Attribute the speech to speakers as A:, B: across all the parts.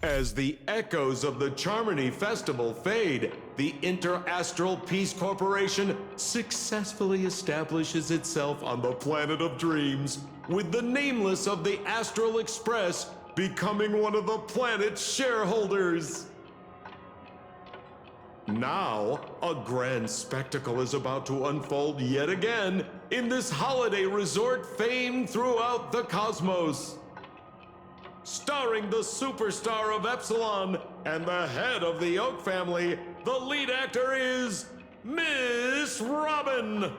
A: As the echoes of the Charmony Festival fade, the Inter-Astral Peace Corporation successfully establishes itself on the planet of dreams, with the nameless of the Astral Express becoming one of the planet's shareholders. Now, a grand spectacle is about to unfold yet again in this holiday resort famed throughout the cosmos. Starring the superstar of Epsilon and the head of the Oak family, the lead actor is Miss Robin.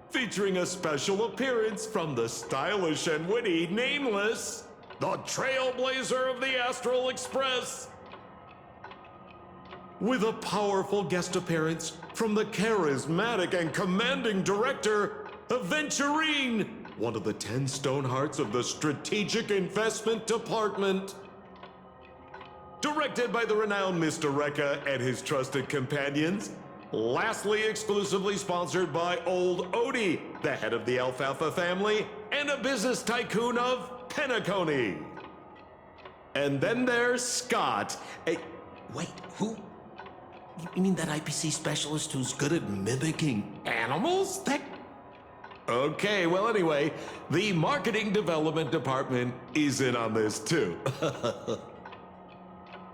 A: Featuring a special appearance from the stylish and witty Nameless, the trailblazer of the Astral Express. With a powerful guest appearance from the charismatic and commanding director, Aventurine, one of the 10 Stonehearts of the Strategic Investment Department. Directed by the renowned Mr. Rekka and his trusted companions. Lastly, exclusively sponsored by Old Odie, the head of the Alfalfa family, and a business tycoon of Penacony. And then there's Scott.
B: Wait, who? You mean that IPC specialist who's good at mimicking animals?
A: Okay, well anyway, the Marketing Development Department is in on this too.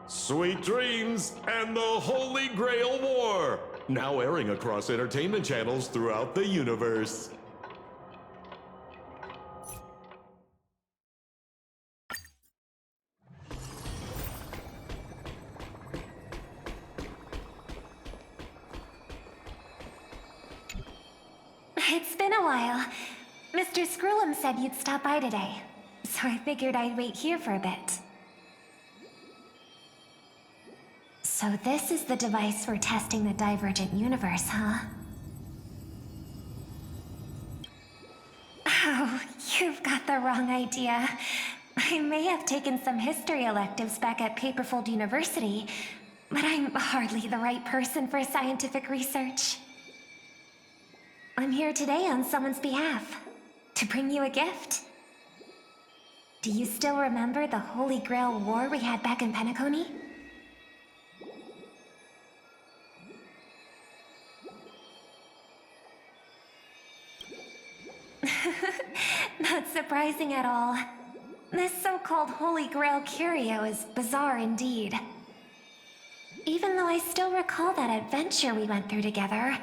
A: Sweet Dreams and the Holy Grail War, now airing across entertainment channels throughout the universe.
C: It's been a while. Mr. Screwlum said you'd stop by today, so I figured I'd wait here for a bit. So this is the device for testing the divergent universe, huh? Oh, you've got the wrong idea. I may have taken some history electives back at Paperfold University, but I'm hardly the right person for scientific research. I'm here today on someone's behalf, to bring you a gift. Do you still remember the Holy Grail War we had back in Penacony? Not surprising at all. This so-called Holy Grail curio is bizarre indeed. Even though I still recall that adventure we went through together,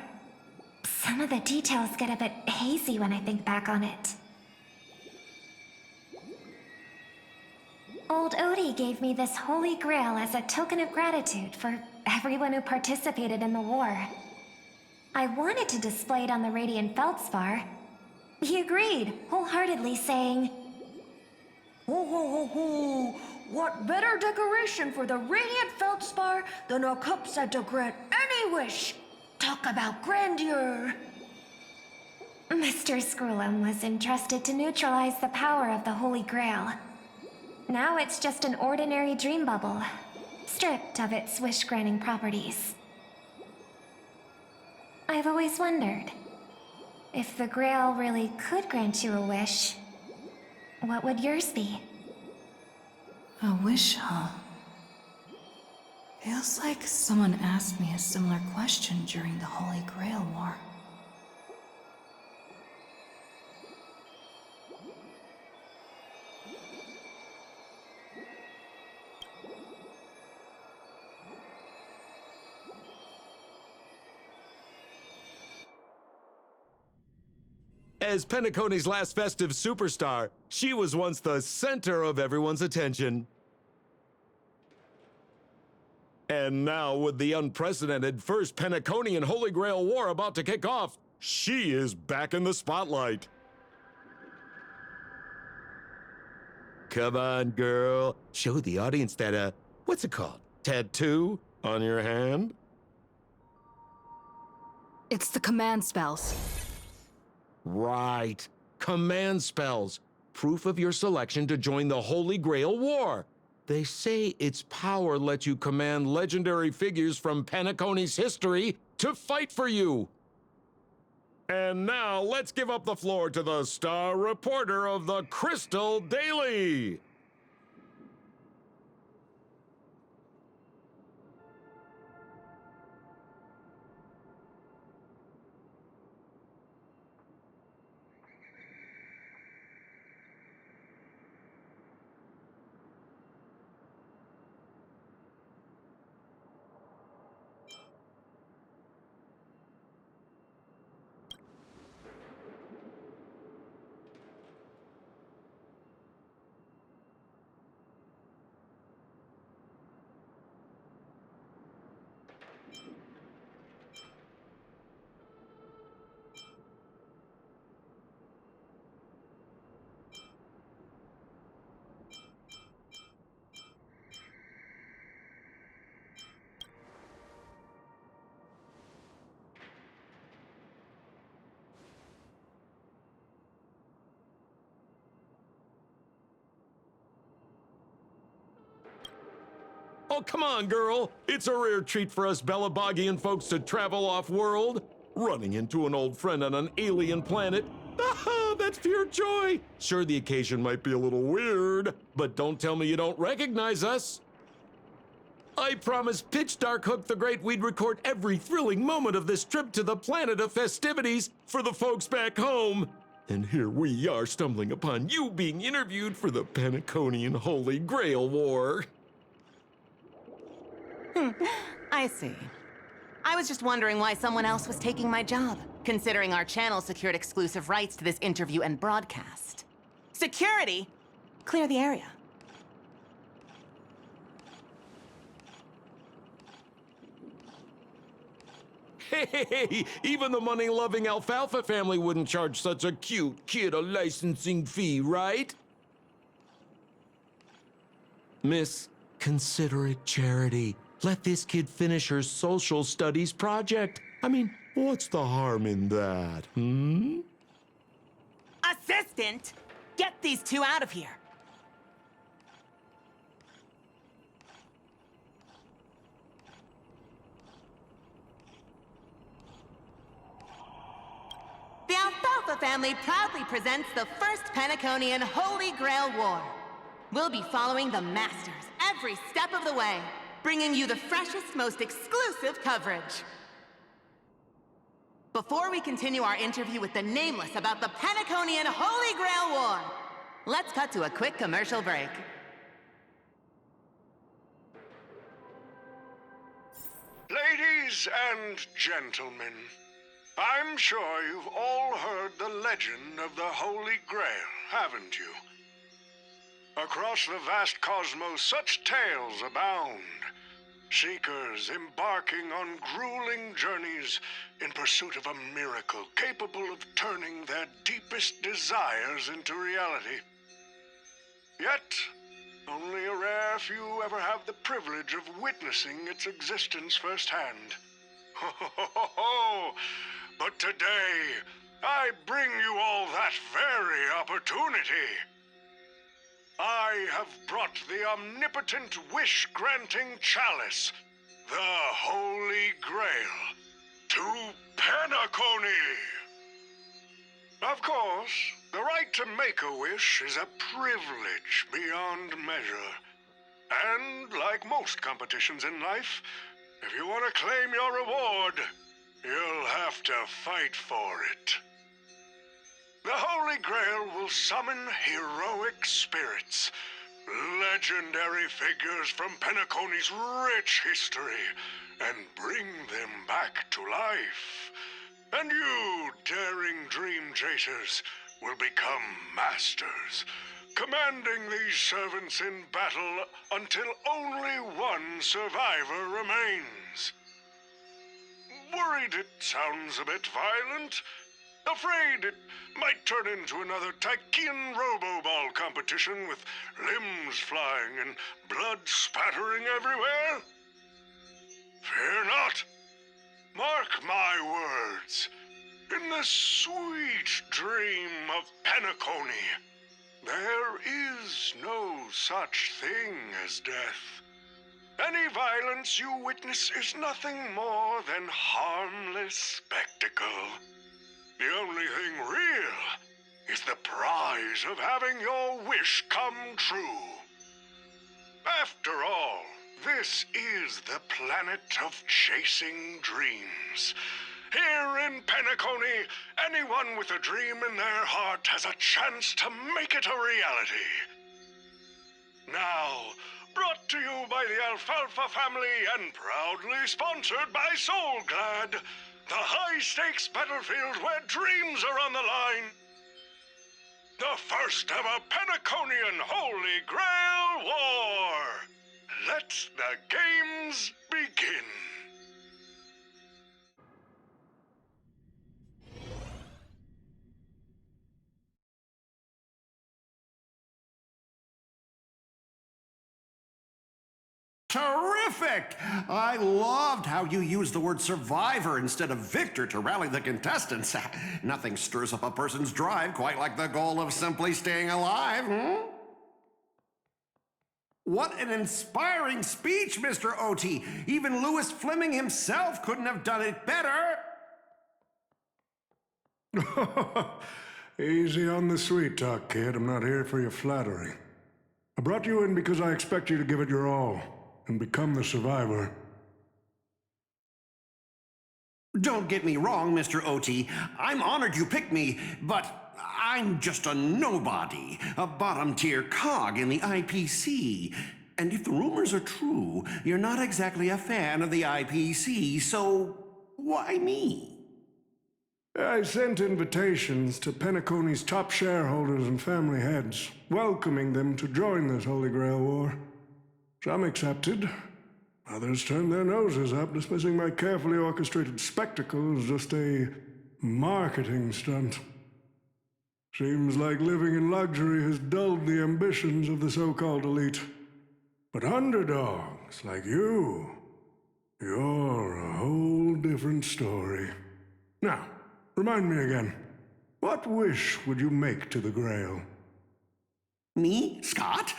C: some of the details get a bit hazy when I think back on it. Old Odie gave me this Holy Grail as a token of gratitude for everyone who participated in the war. I wanted to display it on the Radiant Feldspar. He agreed, wholeheartedly saying,
D: Ho ho ho ho! What better decoration for the Radiant Feldspar than a cup set to grant any wish? Talk about grandeur!
C: Mr. Screwlum was entrusted to neutralize the power of the Holy Grail. Now it's just an ordinary dream bubble, stripped of its wish-granting properties. I've always wondered, if the Grail really could grant you a wish, what would yours be?
E: A wish, huh? Feels like someone asked me a similar question during the Holy Grail War.
A: As Penacony's last festive superstar, she was once the center of everyone's attention. And now, with the unprecedented First Penaconian Holy Grail War about to kick off, she is back in the spotlight. Come on, girl. Show the audience that, what's it called? Tattoo on your hand?
E: It's the command spells.
A: Right. Command spells. Proof of your selection to join the Holy Grail War. They say its power lets you command legendary figures from Penacony's history to fight for you. And now, let's give up the floor to the star reporter of the Crystal Daily. Oh, come on, girl. It's a rare treat for us Bellabogian folks to travel off-world. Running into an old friend on an alien planet. Ah, that's pure joy. Sure, the occasion might be a little weird, but don't tell me you don't recognize us. I promised Pitch Dark Hook the Great we'd record every thrilling moment of this trip to the planet of festivities for the folks back home. And here we are stumbling upon you being interviewed for the Penaconian Holy Grail War.
F: I see. I was just wondering why someone else was taking my job, considering our channel secured exclusive rights to this interview and broadcast. Security! Clear the area.
A: Hey, even the money-loving Alfalfa family wouldn't charge such a cute kid a licensing fee, right? Miss, consider it charity. Let this kid finish her social studies project. I mean, what's the harm in that,
F: Assistant! Get these two out of here! The Alfalfa family proudly presents the first Penaconian Holy Grail War. We'll be following the Masters every step of the way, bringing you the freshest, most exclusive coverage. Before we continue our interview with the Nameless about the Penaconian Holy Grail War, let's cut to a quick commercial break.
G: Ladies and gentlemen, I'm sure you've all heard the legend of the Holy Grail, haven't you? Across the vast cosmos, such tales abound. Seekers embarking on grueling journeys in pursuit of a miracle capable of turning their deepest desires into reality. Yet, only a rare few ever have the privilege of witnessing its existence firsthand. Ho ho ho ho ho! But today, I bring you all that very opportunity. I have brought the omnipotent wish-granting chalice, the Holy Grail, to Penacony. Of course, the right to make a wish is a privilege beyond measure. And like most competitions in life, if you want to claim your reward, you'll have to fight for it. The Holy Grail will summon heroic spirits, legendary figures from Penacony's rich history, and bring them back to life. And you, daring dream chasers, will become masters, commanding these servants in battle until only one survivor remains. Worried it sounds a bit violent? Afraid it might turn into another Tychean Robo-Ball competition with limbs flying and blood spattering everywhere? Fear not. Mark my words. In the sweet dream of Penacony, there is no such thing as death. Any violence you witness is nothing more than harmless spectacle. The only thing real is the prize of having your wish come true. After all, this is the planet of chasing dreams. Here in Penacony, anyone with a dream in their heart has a chance to make it a reality. Now, brought to you by the Alfalfa family and proudly sponsored by Soulglad, the high-stakes battlefield where dreams are on the line. The first ever Penaconian Holy Grail War. Let the games begin.
H: Terrific! I loved how you used the word survivor instead of victor to rally the contestants. Nothing stirs up a person's drive quite like the goal of simply staying alive, What an inspiring speech, Mr. Oti. Even Louis Fleming himself couldn't have done it better.
I: Easy on the sweet talk, kid. I'm not here for your flattery. I brought you in because I expect you to give it your all and become the survivor.
H: Don't get me wrong, Mr. Oti. I'm honored you picked me, but I'm just a nobody, a bottom-tier cog in the IPC. And if the rumors are true, you're not exactly a fan of the IPC, so why me?
I: I sent invitations to Penacony's top shareholders and family heads, welcoming them to join this Holy Grail War. Some accepted. Others turned their noses up, dismissing my carefully orchestrated spectacle as just a marketing stunt. Seems like living in luxury has dulled the ambitions of the so-called elite. But underdogs like you, you're a whole different story. Now, remind me again, what wish would you make to the Grail?
H: Me, Scott?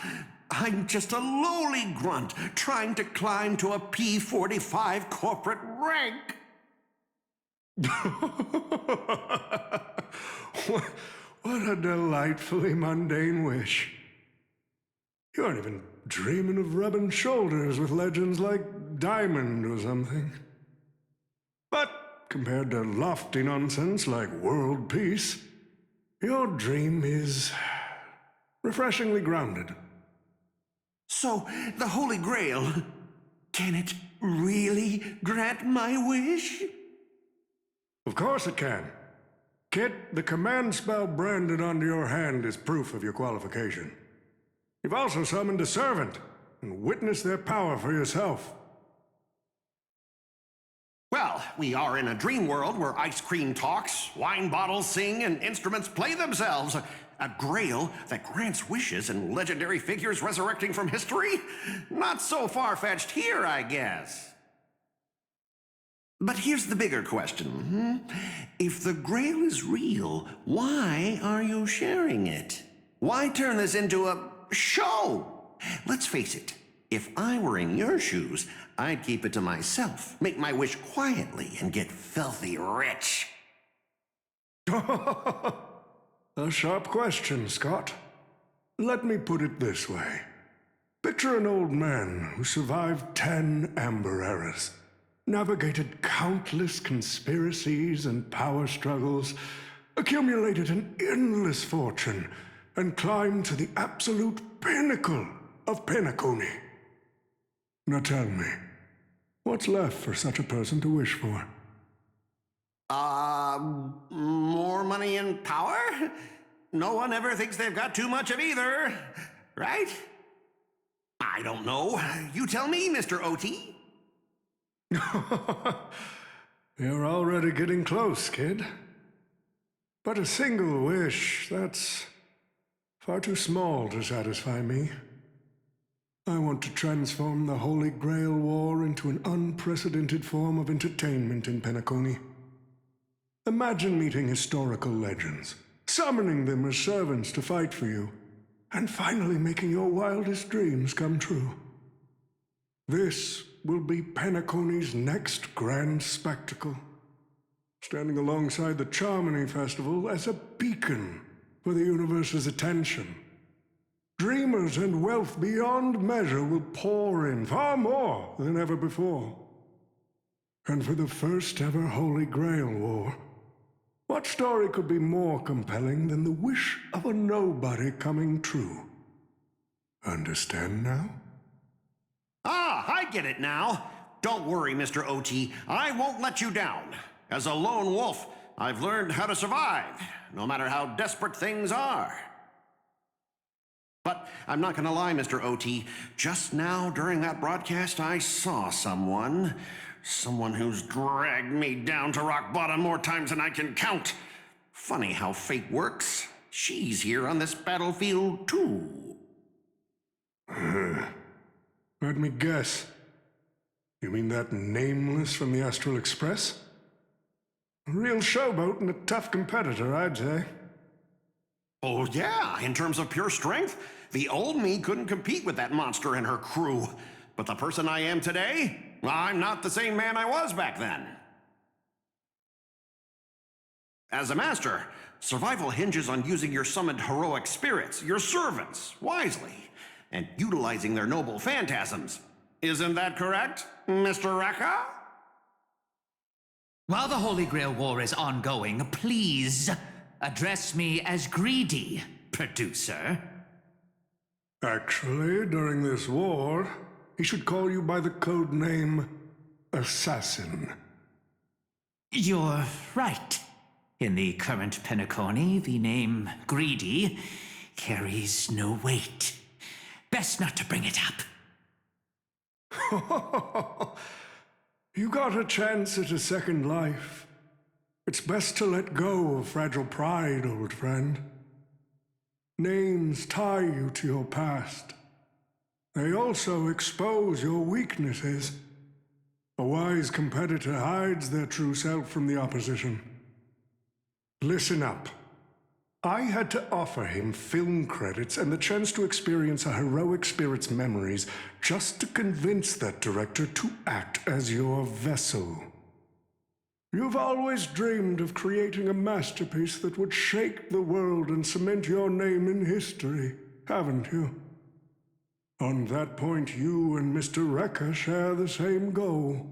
H: I'm just a lowly grunt trying to climb to a P45 corporate rank.
I: What a delightfully mundane wish. You aren't even dreaming of rubbing shoulders with legends like Diamond or something. But compared to lofty nonsense like world peace, your dream is refreshingly grounded.
H: So, the Holy Grail, can it really grant my wish?
I: Of course it can. Kit, the command spell branded onto your hand is proof of your qualification. You've also summoned a servant and witnessed their power for yourself.
H: Well, we are in a dream world where ice cream talks, wine bottles sing, and instruments play themselves. A grail that grants wishes and legendary figures resurrecting from history? Not so far-fetched here, I guess. But here's the bigger question. If the grail is real, why are you sharing it? Why turn this into a show? Let's face it, if I were in your shoes, I'd keep it to myself, make my wish quietly, and get filthy rich.
I: A sharp question, Scott. Let me put it this way. Picture an old man who survived 10 Amber Eras, navigated countless conspiracies and power struggles, accumulated an endless fortune, and climbed to the absolute pinnacle of Penacony. Now tell me, what's left for such a person to wish for?
H: More money and power? No one ever thinks they've got too much of either, right? I don't know. You tell me, Mr. Oti.
I: You're already getting close, kid. But a single wish, that's far too small to satisfy me. I want to transform the Holy Grail War into an unprecedented form of entertainment in Penacony. Imagine meeting historical legends, summoning them as servants to fight for you, and finally making your wildest dreams come true. This will be Penacony's next grand spectacle, standing alongside the Charmony Festival as a beacon for the universe's attention. Dreamers and wealth beyond measure will pour in, far more than ever before. And for the first ever Holy Grail War, what story could be more compelling than the wish of a nobody coming true? Understand now?
H: I get it now. Don't worry, Mr. Oti. I won't let you down. As a lone wolf, I've learned how to survive, no matter how desperate things are. But I'm not gonna lie, Mr. Oti. Just now, during that broadcast, I saw someone who's dragged me down to rock bottom more times than I can count. Funny how fate works. She's here on this battlefield, too.
I: Let me guess. You mean that Nameless from the Astral Express? A real showboat and a tough competitor, I'd say.
H: Oh, yeah, in terms of pure strength, the old me couldn't compete with that monster and her crew. But the person I am today, I'm not the same man I was back then. As a master, survival hinges on using your summoned heroic spirits, your servants, wisely, and utilizing their noble phantasms. Isn't that correct, Mr. Rekka?
J: While the Holy Grail War is ongoing, please address me as Greedy, producer.
I: Actually, during this war, he should call you by the code name Assassin.
J: You're right. In the current Penacony, the name Greedy carries no weight. Best not to bring it up.
I: You got a chance at a second life. It's best to let go of fragile pride, old friend. Names tie you to your past. They also expose your weaknesses. A wise competitor hides their true self from the opposition. Listen up. I had to offer him film credits and the chance to experience a heroic spirit's memories just to convince that director to act as your vessel. You've always dreamed of creating a masterpiece that would shake the world and cement your name in history, haven't you? On that point, you and Mr. Rekka share the same goal.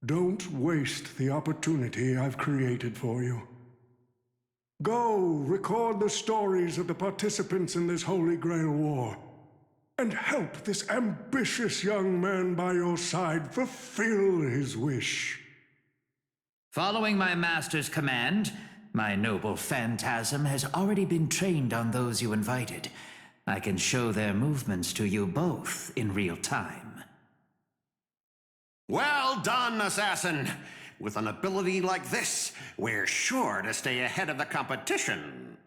I: Don't waste the opportunity I've created for you. Go record the stories of the participants in this Holy Grail War, and help this ambitious young man by your side fulfill his wish.
J: Following my master's command, my noble phantasm has already been trained on those you invited. I can show their movements to you both in real time.
H: Well done, Assassin! With an ability like this, we're sure to stay ahead of the competition.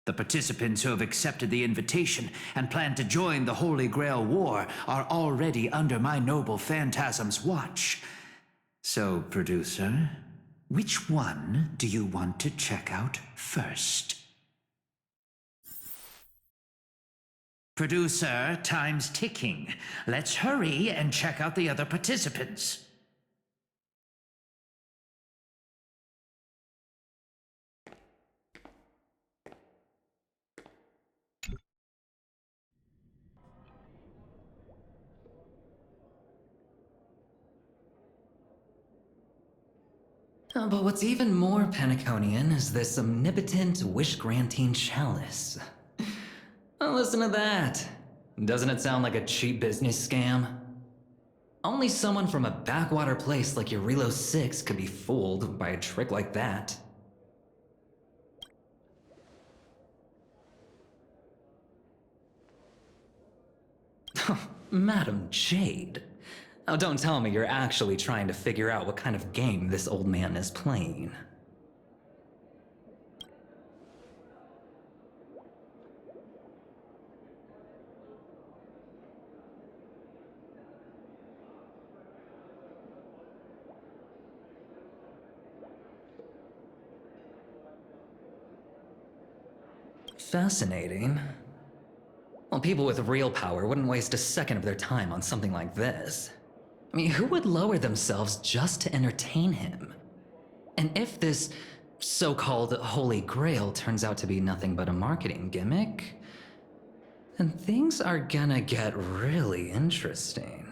J: The participants who have accepted the invitation and plan to join the Holy Grail War are already under my noble phantasm's watch. So, producer, which one do you want to check out first? Producer, time's ticking. Let's hurry and check out the other participants.
K: But what's even more Penaconian is this omnipotent wish-granting chalice. Oh, listen to that. Doesn't it sound like a cheap business scam? Only someone from a backwater place like Eurilo 6 could be fooled by a trick like that. Madam Jade. Oh, don't tell me you're actually trying to figure out what kind of game this old man is playing. Fascinating. Well, people with real power wouldn't waste a second of their time on something like this. I mean, who would lower themselves just to entertain him? And if this so-called Holy Grail turns out to be nothing but a marketing gimmick, then things are gonna get really interesting.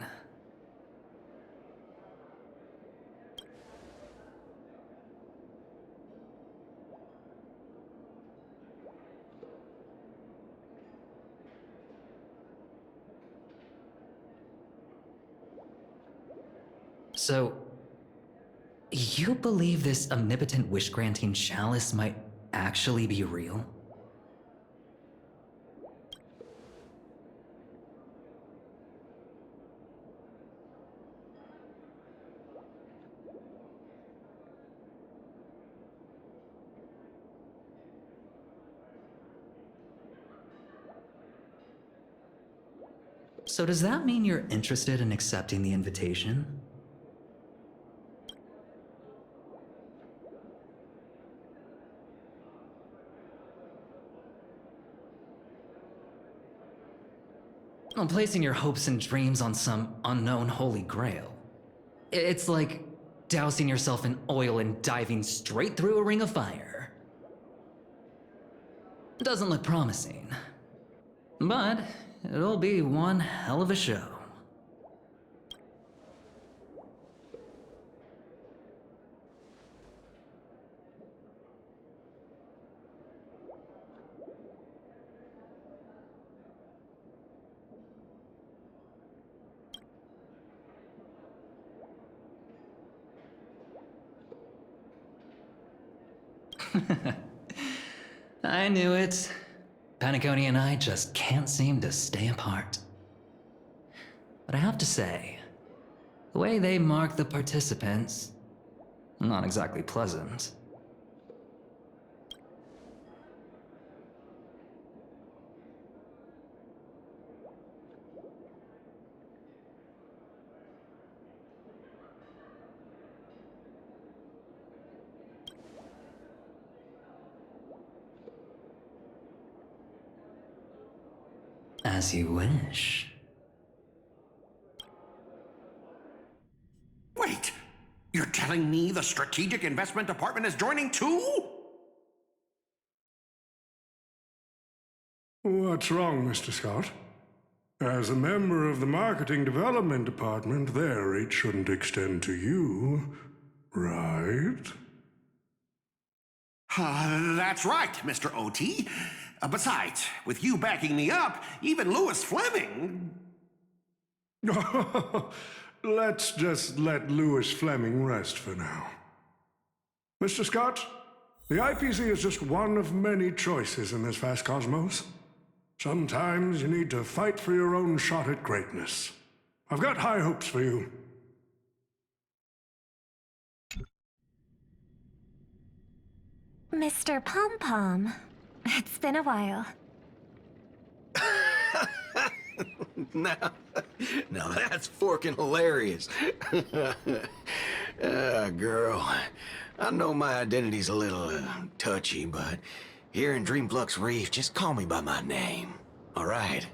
K: So, you believe this omnipotent wish-granting chalice might actually be real? So does that mean you're interested in accepting the invitation? Well, placing your hopes and dreams on some unknown holy grail. It's like dousing yourself in oil and diving straight through a ring of fire. Doesn't look promising. But it'll be one hell of a show. I knew it. Penacony and I just can't seem to stay apart. But I have to say, the way they mark the participants, not exactly pleasant. As you wish.
H: Wait! You're telling me the Strategic Investment Department is joining too?
I: What's wrong, Mr. Scott? As a member of the Marketing Development Department, their reach shouldn't extend to you, right?
H: That's right, Mr. OT. Besides, with you backing me up, even Louis Fleming...
I: Let's just let Louis Fleming rest for now. Mr. Scott, the IPC is just one of many choices in this vast cosmos. Sometimes you need to fight for your own shot at greatness. I've got high hopes for you.
C: Mr. Pom Pom, it's been a while.
L: Now that's forking hilarious. Girl, I know my identity's a little touchy, but here in Dreamflux Reef, just call me by my name, all right?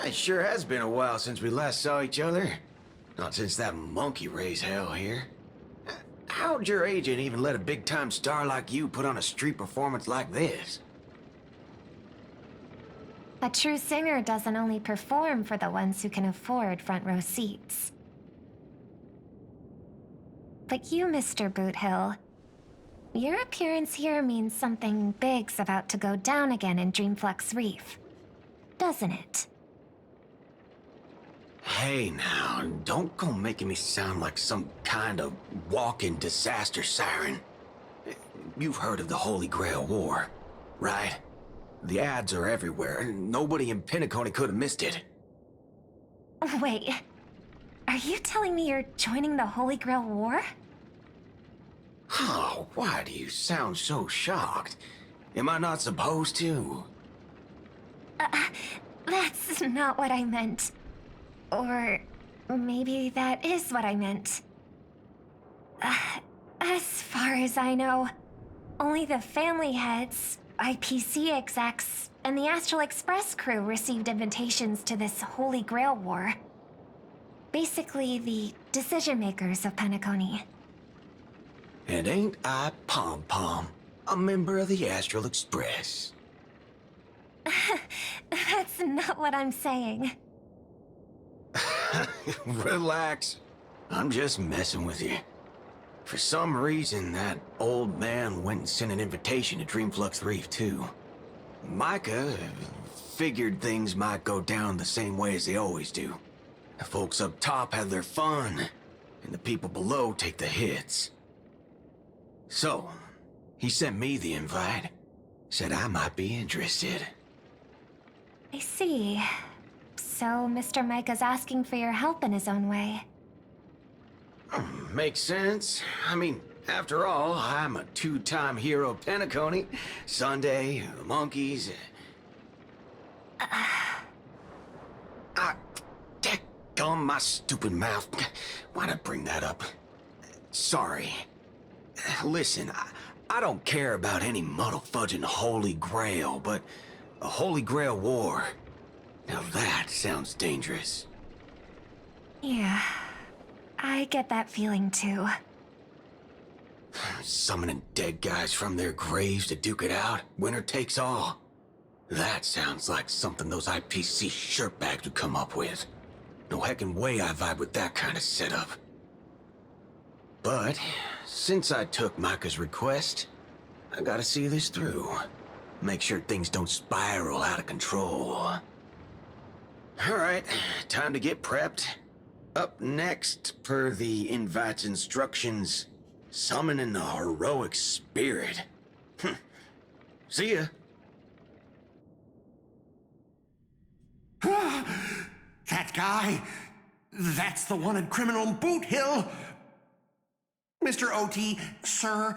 L: It sure has been a while since we last saw each other. Not since that monkey raised hell here. How'd your agent even let a big-time star like you put on a street performance like this?
C: A true singer doesn't only perform for the ones who can afford front row seats. But you, Mr. Boothill, your appearance here means something big's about to go down again in Dreamflux Reef, doesn't it?
L: Hey now, don't go making me sound like some kind of walking disaster siren. You've heard of the Holy Grail War, right? The ads are everywhere. Nobody in Penacony could have missed it.
C: Wait, are you telling me you're joining the Holy Grail War?
L: Oh, why do you sound so shocked? Am I not supposed to?
C: That's not what I meant. Or maybe that is what I meant. As far as I know, only the family heads, IPC execs, and the Astral Express crew received invitations to this Holy Grail War. Basically, the decision-makers of Penacony.
L: And ain't I Pom Pom, a member of the Astral Express?
C: That's not what I'm saying.
L: Relax. I'm just messing with you. For some reason, that old man went and sent an invitation to Dreamflux Reef, too. Micah figured things might go down the same way as they always do. The folks up top have their fun, and the people below take the hits. So, he sent me the invite. Said I might be interested.
C: I see. So Mr. Micah's asking for your help in his own way.
L: Makes sense. I mean, after all, I'm a two-time hero of Penacony. Sunday, the monkeys. Dadgum my stupid mouth. Why'd I bring that up? Sorry. Listen, I don't care about any muddle-fudging Holy Grail, but a Holy Grail War. Now that sounds dangerous.
C: Yeah, I get that feeling too.
L: Summoning dead guys from their graves to duke it out, winner takes all. That sounds like something those IPC shirtbags would come up with. No heckin' way I vibe with that kind of setup. But, since I took Micah's request, I gotta see this through. Make sure things don't spiral out of control. Alright, time to get prepped. Up next, per the invite's instructions, summoning the heroic spirit. See ya.
H: That guy, that's the wanted criminal Boot Hill. Mr. OT, sir,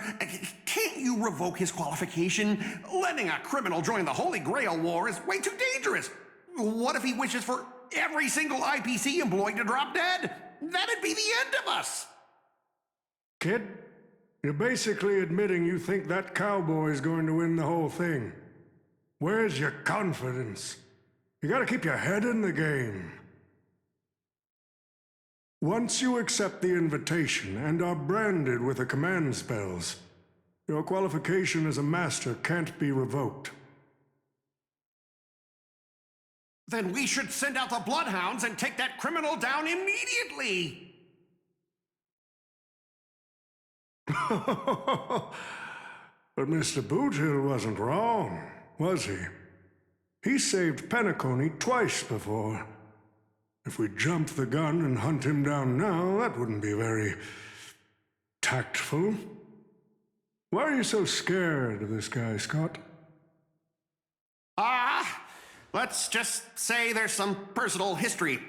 H: can't you revoke his qualification? Letting a criminal join the Holy Grail War is way too dangerous. What if he wishes for every single IPC employee to drop dead? That'd be the end of us.
I: Kid, you're basically admitting you think that cowboy is going to win the whole thing. Where's your confidence? You gotta keep your head in the game. Once you accept the invitation and are branded with the command spells, your qualification as a master can't be revoked.
H: Then we should send out the bloodhounds and take that criminal down immediately!
I: But Mr. Boothill wasn't wrong, was he? He saved Penacony twice before. If we jump the gun and hunt him down now, that wouldn't be very tactful. Why are you so scared of this guy, Scott?
H: Let's just say there's some personal history.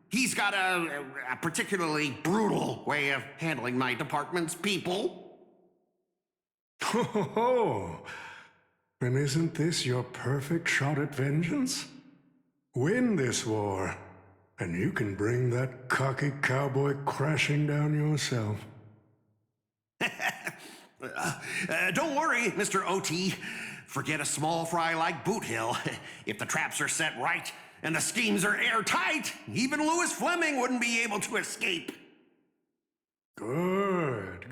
H: He's got a particularly brutal way of handling my department's people.
I: Oh, and isn't this your perfect shot at vengeance? Win this war, and you can bring that cocky cowboy crashing down yourself.
H: Don't worry, Mr. OT. Forget a small fry like Boot Hill. If the traps are set right and the schemes are airtight, even Louis Fleming wouldn't be able to escape.
I: Good.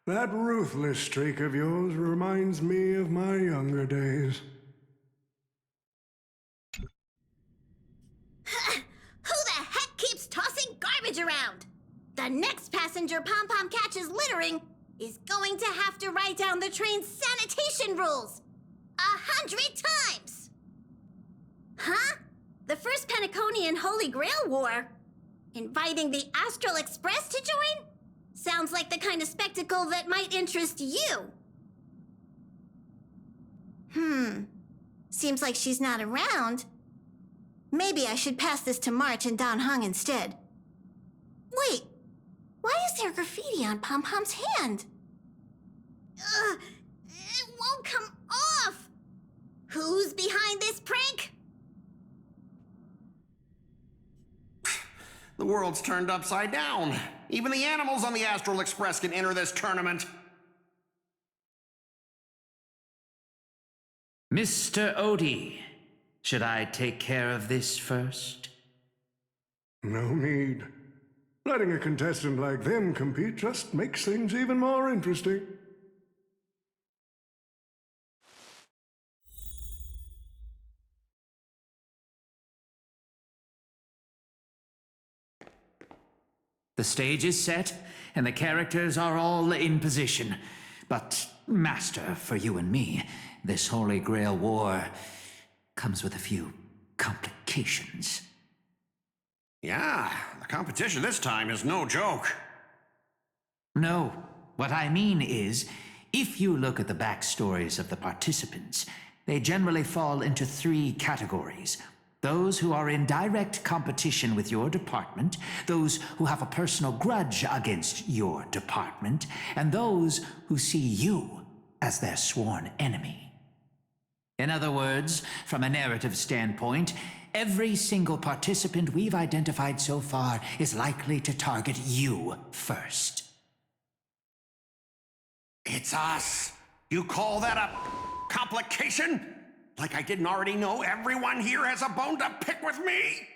I: That ruthless streak of yours reminds me of my younger days.
M: Who the heck keeps tossing garbage around? The next passenger Pom-Pom catches littering is going to have to write down the train's sanitation rules 100 times! Huh? The first Penaconian Holy Grail War? Inviting the Astral Express to join? Sounds like the kind of spectacle that might interest you. Seems like she's not around. Maybe I should pass this to March and Don Hung instead. Wait, why is there graffiti on Pom-Pom's hand? It won't come off! Who's behind this prank?
H: The world's turned upside down. Even the animals on the Astral Express can enter this tournament.
J: Mr. Odie, should I take care of this first?
I: No need. Letting a contestant like them compete just makes things even more interesting.
J: The stage is set, and the characters are all in position. But, Master, for you and me, this Holy Grail War comes with a few complications.
H: Yeah, the competition this time is no joke.
J: No, what I mean is, if you look at the backstories of the participants, they generally fall into 3 categories. Those who are in direct competition with your department, those who have a personal grudge against your department, and those who see you as their sworn enemy. In other words, from a narrative standpoint, every single participant we've identified so far is likely to target you first.
H: It's us. You call that a complication? Like I didn't already know everyone here has a bone to pick with me?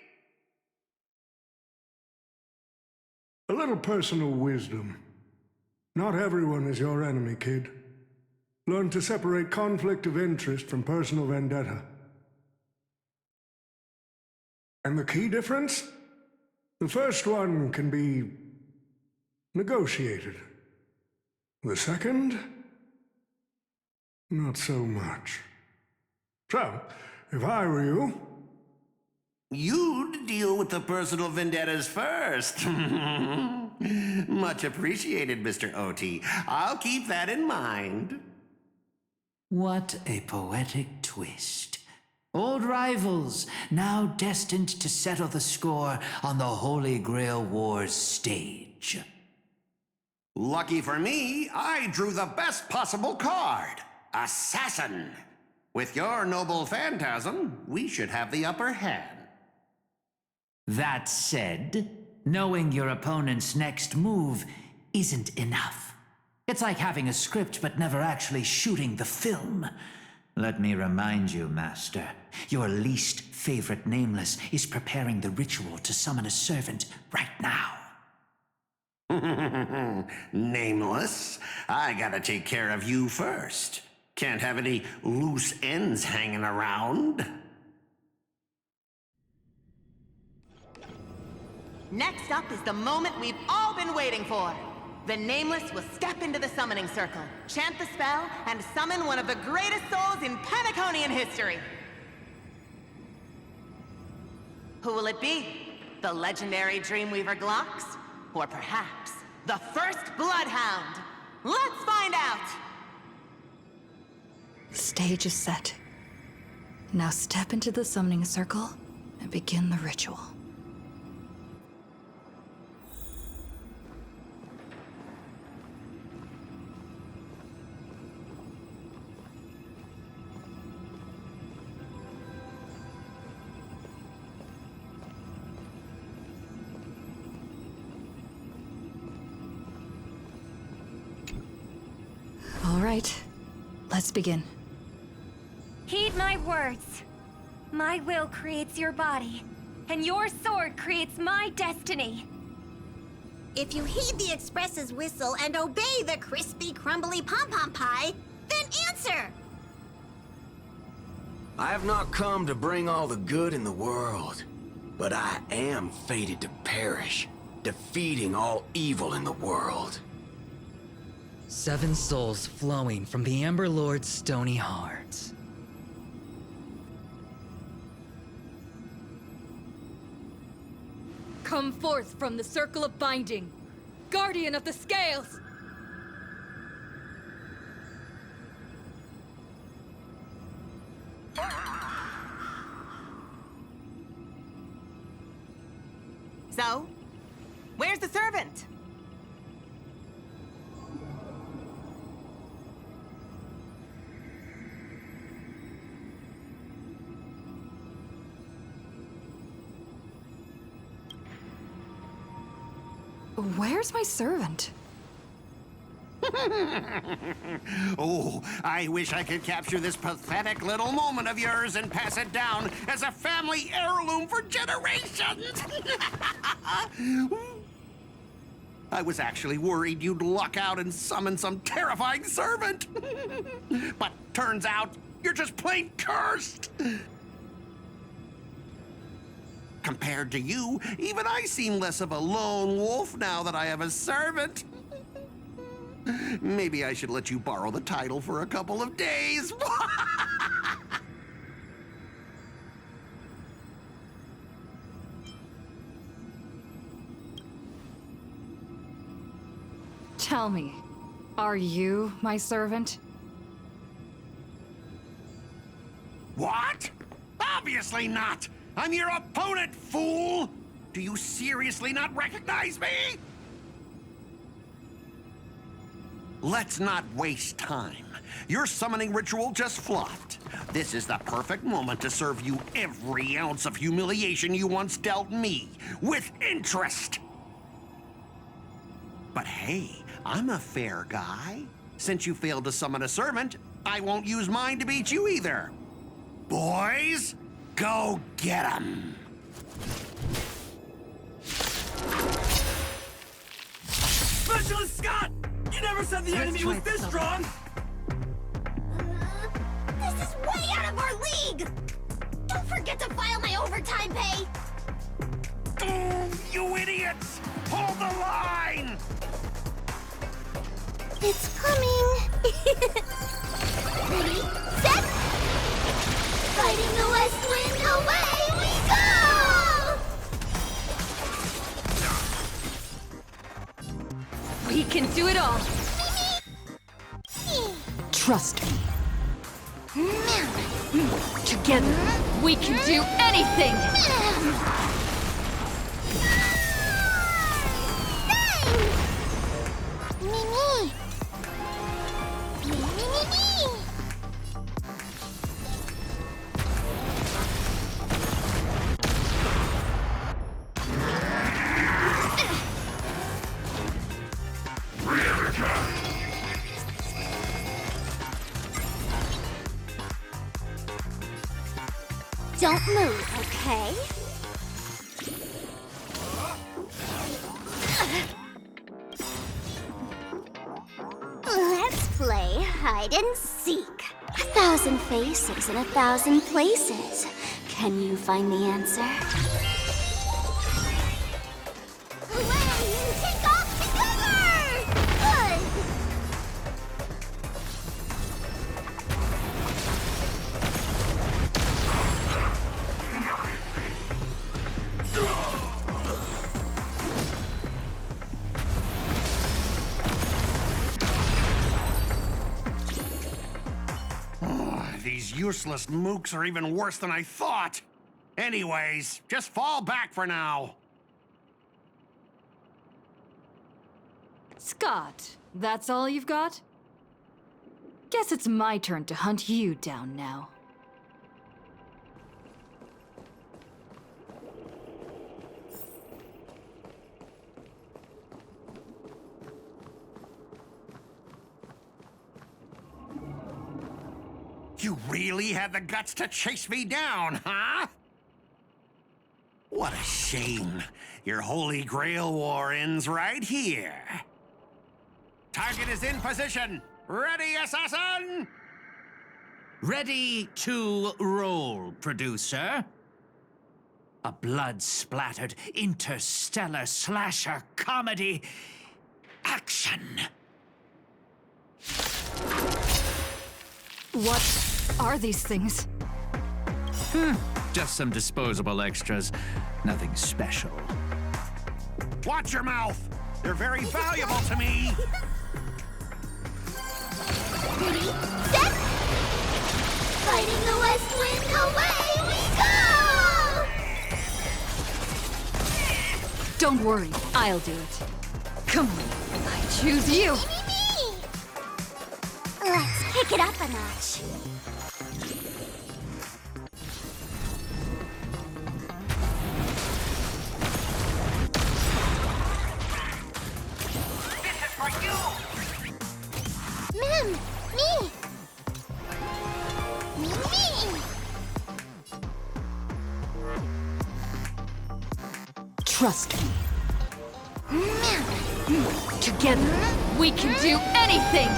I: A little personal wisdom. Not everyone is your enemy, kid. Learn to separate conflict of interest from personal vendetta. And the key difference? The first one can be negotiated. The second? Not so much. So, if I were you...
H: You'd deal with the personal vendettas first. Much appreciated, Mr. OT. I'll keep that in mind.
J: What a poetic twist. Old rivals, now destined to settle the score on the Holy Grail Wars stage.
H: Lucky for me, I drew the best possible card. Assassin. With your noble phantasm, we should have the upper hand.
J: That said, knowing your opponent's next move isn't enough. It's like having a script but never actually shooting the film. Let me remind you, Master, your least favorite Nameless is preparing the ritual to summon a servant right now.
H: Nameless, I gotta take care of you first. Can't have any loose ends hanging around.
F: Next up is the moment we've all been waiting for. The Nameless will step into the summoning circle, chant the spell, and summon one of the greatest souls in Penaconian history. Who will it be? The legendary Dreamweaver Glocks? Or perhaps the first Bloodhound? Let's find out!
E: The stage is set. Now step into the summoning circle and begin the ritual. All right, let's begin.
C: Heed my words. My will creates your body, and your sword creates my destiny.
M: If you heed the Express's whistle and obey the crispy, crumbly pom-pom pie, then answer!
L: I have not come to bring all the good in the world, but I am fated to perish, defeating all evil in the world.
K: 7 souls flowing from the Ember Lord's stony heart.
N: Come forth from the circle of binding, guardian of the scales!
F: So, where's the servant?
E: Where's my servant?
H: Oh, I wish I could capture this pathetic little moment of yours and pass it down as a family heirloom for generations. I was actually worried you'd luck out and summon some terrifying servant. But turns out you're just plain cursed. Compared to you, even I seem less of a lone wolf now that I have a servant. Maybe I should let you borrow the title for a couple of days.
E: Tell me, are you my servant?
H: What? Obviously not! I'm your opponent, fool! Do you seriously not recognize me? Let's not waste time. Your summoning ritual just flopped. This is the perfect moment to serve you every ounce of humiliation you once dealt me, with interest. But hey, I'm a fair guy. Since you failed to summon a servant, I won't use mine to beat you either. Boys, go get 'em.
O: Specialist Scott! You never said the enemy was this strong!
M: This is way out of our league! Don't forget to file my overtime pay!
H: You idiots! Hold the line!
M: It's coming! Ready, set! Fighting the West Wind, away we go!
N: We can do it all.
E: Trust me.
N: Together, we can do anything.
M: Mimi! Don't move, okay? Let's play hide and seek. 1,000 faces in 1,000 places. Can you find the answer? Hooray! Take off together! Good!
H: These useless mooks are even worse than I thought. Anyways, just fall back for now.
N: Scott, that's all you've got? Guess it's my turn to hunt you down now.
H: You really had the guts to chase me down, huh? What a shame. Your Holy Grail war ends right here. Target is in position. Ready, assassin?
J: Ready to roll, producer. A blood-splattered interstellar slasher comedy. Action!
N: What are these things?
J: Just some disposable extras. Nothing special.
H: Watch your mouth. They're very valuable to me.
M: Ready, set! Fighting the West Wind, away we go!
N: Don't worry, I'll do it. Come on, I choose you.
M: Let's kick it up a notch.
H: This is for you.
M: Mim, me. Me.
E: Trust me.
N: Together, we can do anything.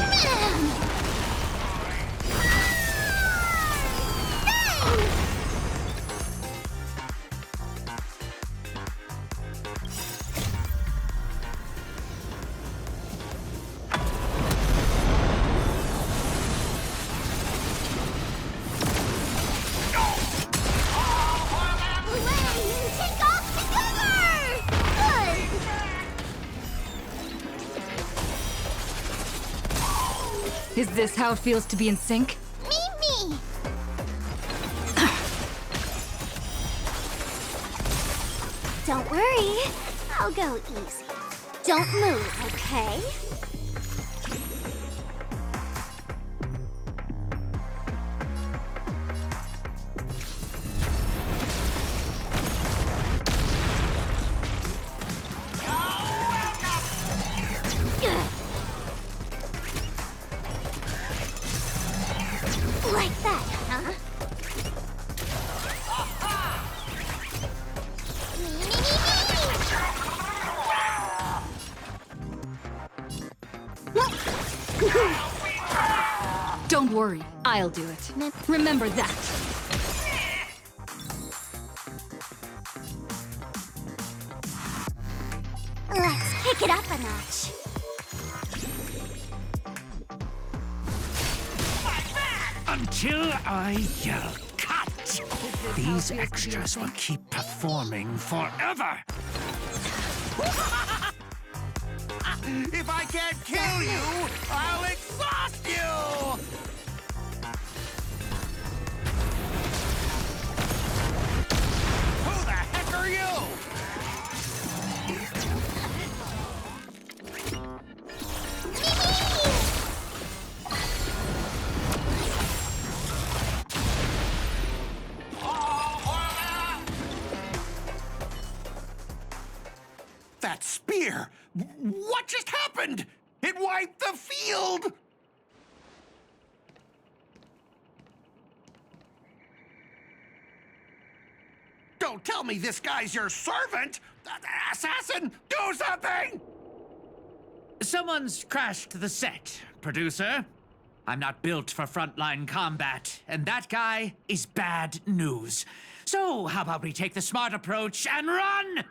N: Is this how it feels to be in sync?
M: Me. Don't worry, I'll go easy. Don't move, okay?
N: worry, I'll do it. Remember that.
M: Let's kick it up a notch.
J: Until I yell cut! These extras will keep performing forever!
O: If I can't kill you, I'll exhaust you! Who the heck are you?
H: That spear! What just happened? It wiped the field! Don't tell me this guy's your servant! Assassin, do something!
J: Someone's crashed the set, producer. I'm not built for frontline combat, and that guy is bad news. So, how about we take the smart approach and run?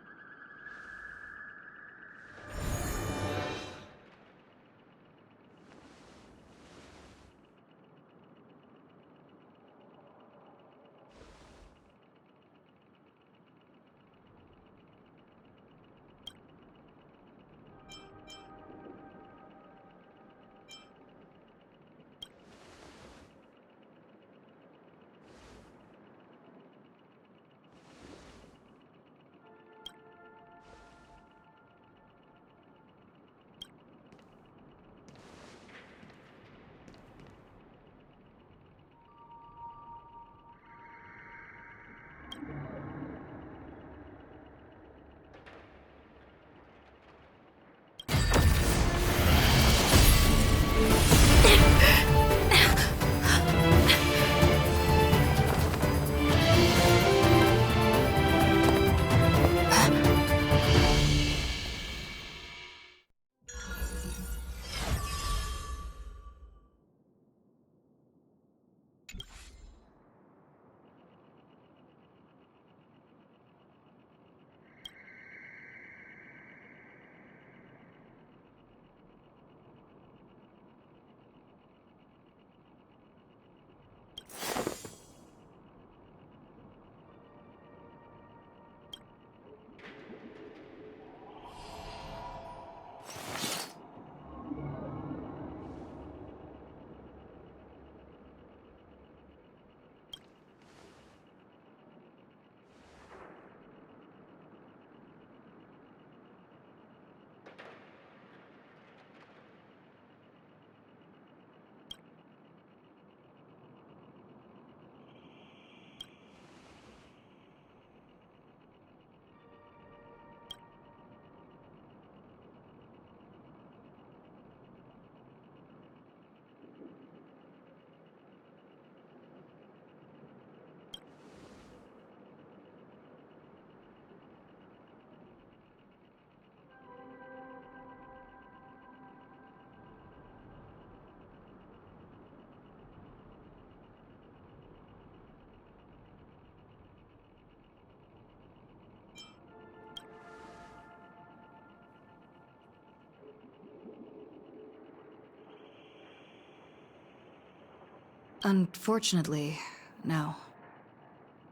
E: Unfortunately, no.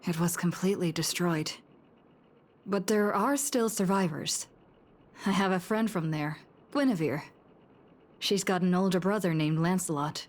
E: It was completely destroyed. But there are still survivors. I have a friend from there, Guinevere. She's got an older brother named Lancelot.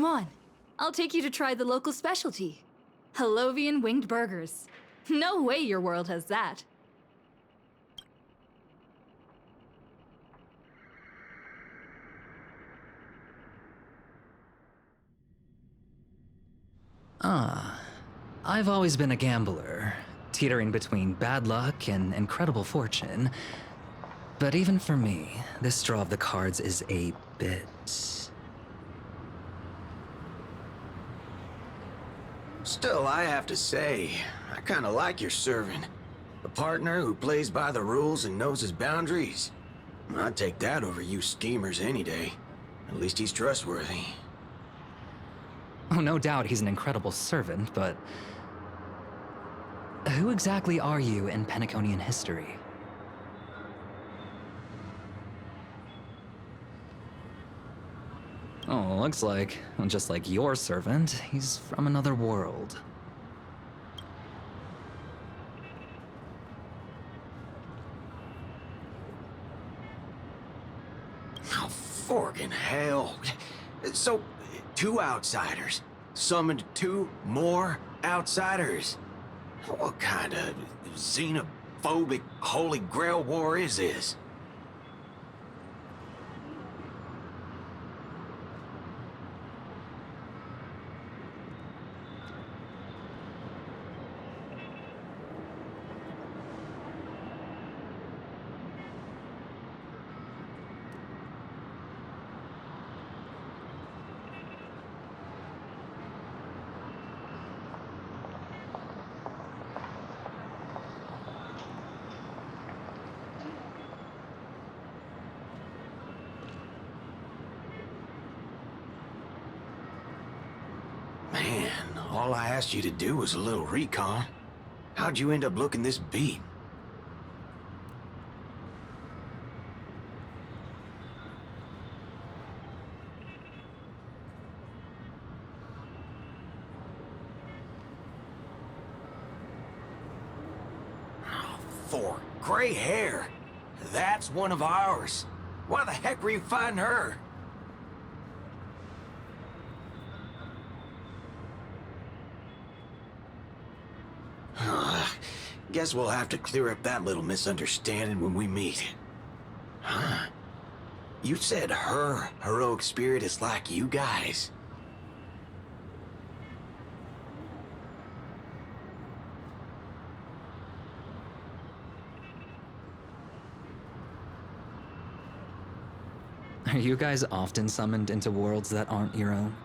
E: Come on. I'll take you to try the local specialty. Halovian winged burgers. No way your world has that.
K: I've always been a gambler, teetering between bad luck and incredible fortune. But even for me, this draw of the cards is a bit...
L: Still, I have to say, I kinda like your servant. A partner who plays by the rules and knows his boundaries. I'd take that over you schemers any day. At least he's trustworthy.
K: Oh, no doubt he's an incredible servant, but... who exactly are you in Penaconian history? Oh, looks like, just like your servant, he's from another world.
L: Oh, forkin' hell. So, 2 outsiders summoned 2 more outsiders? What kind of xenophobic Holy Grail war is this? Man, all I asked you to do was a little recon. How'd you end up looking this beat? Oh, 4 gray hair. That's one of ours. Why the heck were you fighting her? Guess we'll have to clear up that little misunderstanding when we meet. Huh? You said her heroic spirit is like you guys.
K: Are you guys often summoned into worlds that aren't your own?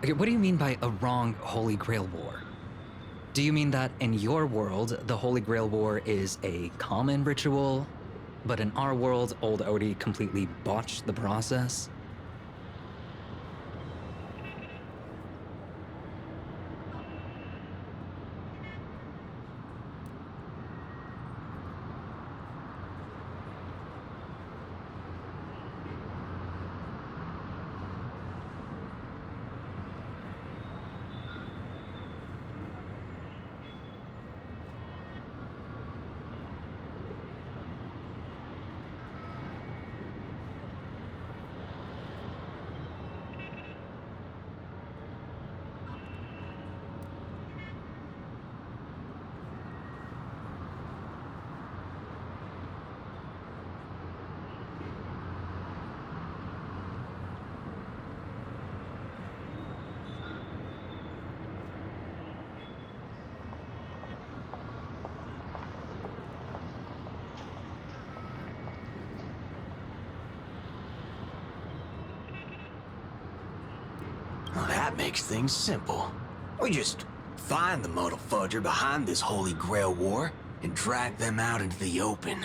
K: Okay, what do you mean by a wrong Holy Grail War? Do you mean that in your world, the Holy Grail War is a common ritual, but in our world, old Odie completely botched the process?
L: Well, that makes things simple. We just find the muddle fudger behind this Holy Grail war and drag them out into the open.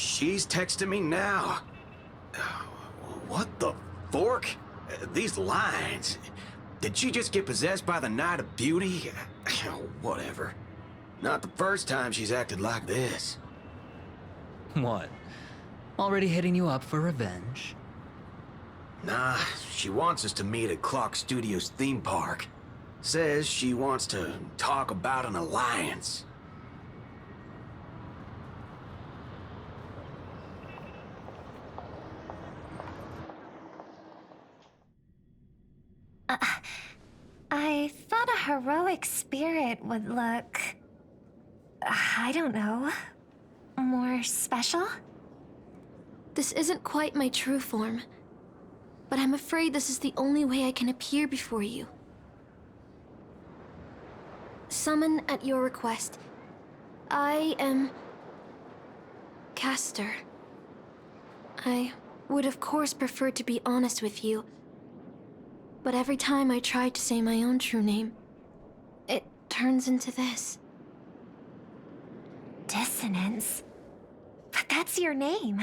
L: She's texting me now. What the fork? These lines. Did she just get possessed by the Night of Beauty? Whatever. Not the first time she's acted like this.
K: What? Already hitting you up for revenge?
L: Nah, she wants us to meet at Clock Studios theme park. Says she wants to talk about an alliance.
C: I thought a heroic spirit would look... I don't know... more special?
P: This isn't quite my true form, but I'm afraid this is the only way I can appear before you. Summon at your request. I am... Castor. I would of course prefer to be honest with you, but every time I try to say my own true name, it turns into this.
C: Dissonance? But that's your name.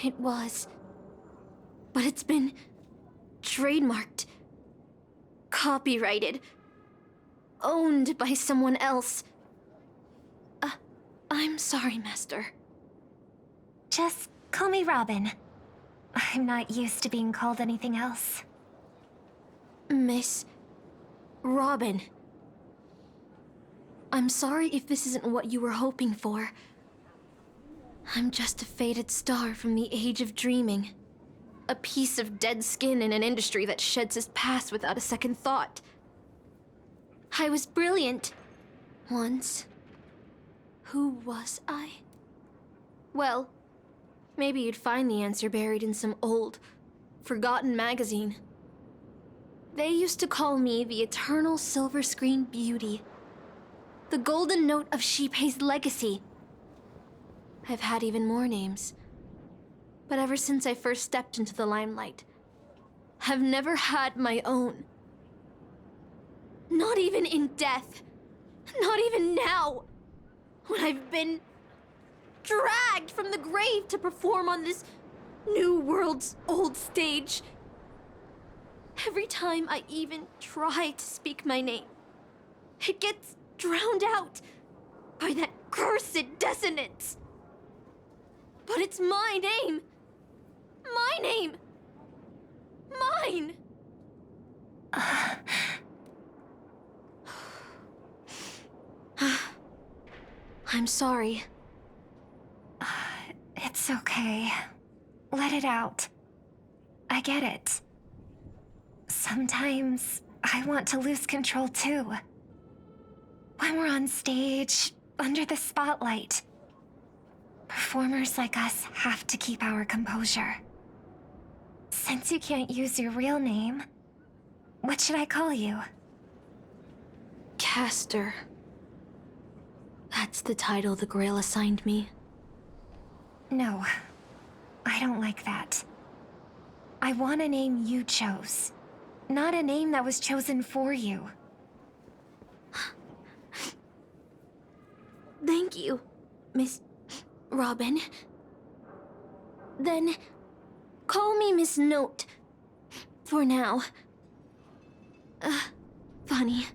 P: It was. But it's been trademarked, copyrighted, owned by someone else. I'm sorry, Master.
C: Just call me Robin. I'm not used to being called anything else.
P: Miss Robin. I'm sorry if this isn't what you were hoping for. I'm just a faded star from the age of dreaming. A piece of dead skin in an industry that sheds its past without a second thought. I was brilliant. Once. Who was I? Well, maybe you'd find the answer buried in some old, forgotten magazine. They used to call me the Eternal Silver Screen Beauty. The golden note of Shipei's legacy. I've had even more names. But ever since I first stepped into the limelight, I've never had my own. Not even in death. Not even now. When I've been dragged from the grave to perform on this new world's old stage. Every time I even try to speak my name, it gets drowned out by that cursed dissonance. But it's my name. My name. Mine. I'm sorry.
C: It's okay. Let it out. I get it. Sometimes I want to lose control too. When we're on stage, under the spotlight, performers like us have to keep our composure. Since you can't use your real name, what should I call you?
P: Castor. That's the title the Grail assigned me.
C: No, I don't like that. I want a name you chose, not a name that was chosen for you.
P: Thank you, Miss Robin. Then, call me Miss Note. For now. Funny.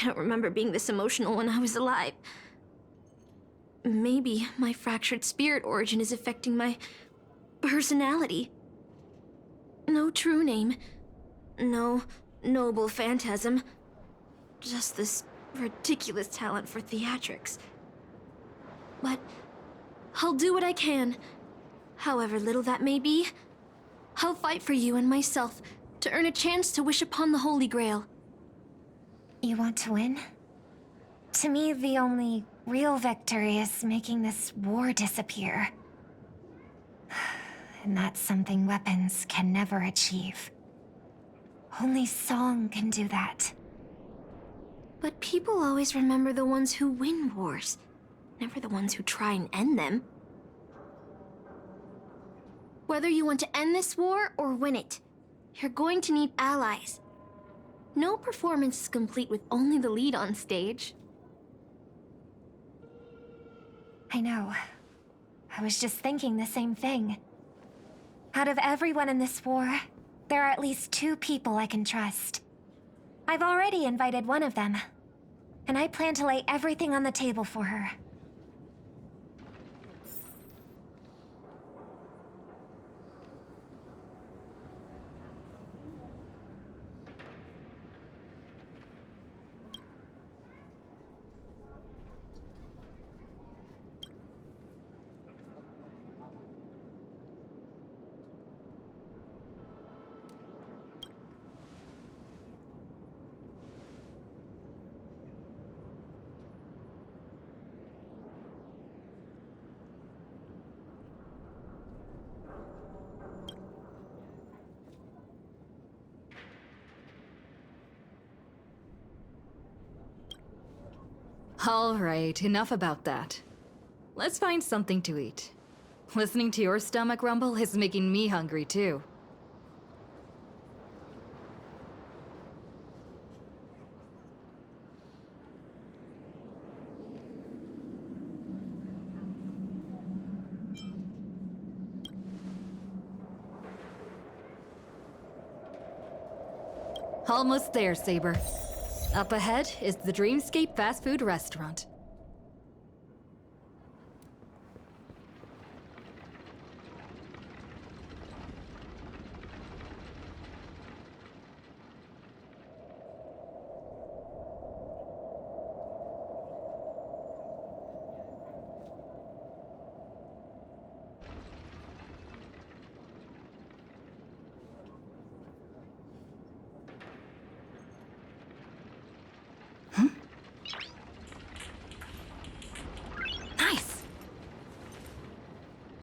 P: I don't remember being this emotional when I was alive. Maybe my fractured spirit origin is affecting my personality. No true name. No noble phantasm. Just this ridiculous talent for theatrics. But I'll do what I can. However little that may be, I'll fight for you and myself to earn a chance to wish upon the Holy Grail.
C: You want to win? To me, the only real victory is making this war disappear. And that's something weapons can never achieve. Only song can do that.
P: But people always remember the ones who win wars, never the ones who try and end them. Whether you want to end this war or win it, you're going to need allies. No performance is complete with only the lead on stage.
C: I know. I was just thinking the same thing. Out of everyone in this war, there are at least 2 people I can trust. I've already invited one of them, and I plan to lay everything on the table for her.
N: All right, enough about that. Let's find something to eat. Listening to your stomach rumble is making me hungry too. Almost there, Saber. Up ahead is the Dreamscape fast food restaurant.